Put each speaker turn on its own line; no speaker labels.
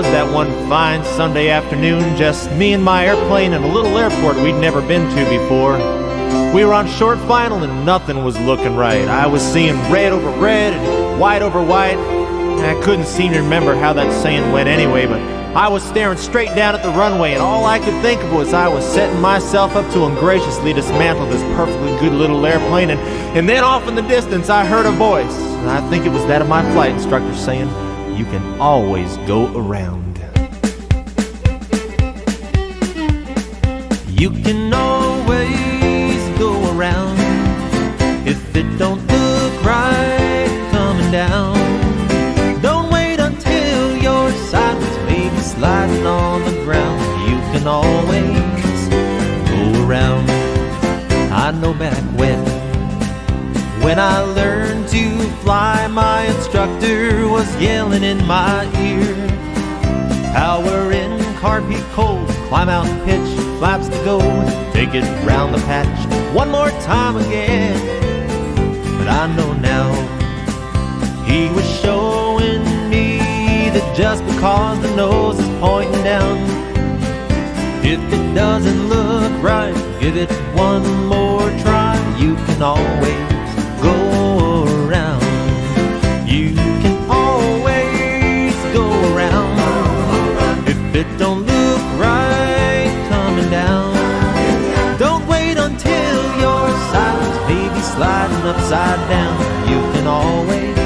was that one fine Sunday afternoon, just me and my airplane in a little airport we'd never been to before. We were on short final and nothing was looking right. I was seeing red over red and white over white. I couldn't seem to remember how that saying went anyway, but I was staring straight down at the runway, and all I could think of was I was setting myself up to ungraciously dismantle this perfectly good little airplane, and then off in the distance I heard a voice, and I think it was that of my flight instructor saying, "You can always go around. You can always go around. If it don't look right coming down, don't wait until you're sideways, maybe sliding on the ground. You can always go around." I know back when I learned to fly, my instructor was yelling in my ear, "Power in, car peak cold, climb out and pitch, flaps to go, take it round the patch one more time again." But I know now he was showing me that just because the nose is pointing down, if it doesn't look right, give it one more try. You can always go around. You can always go around. If it don't look right coming down, don't wait until you're sideways, maybe sliding upside down. You can always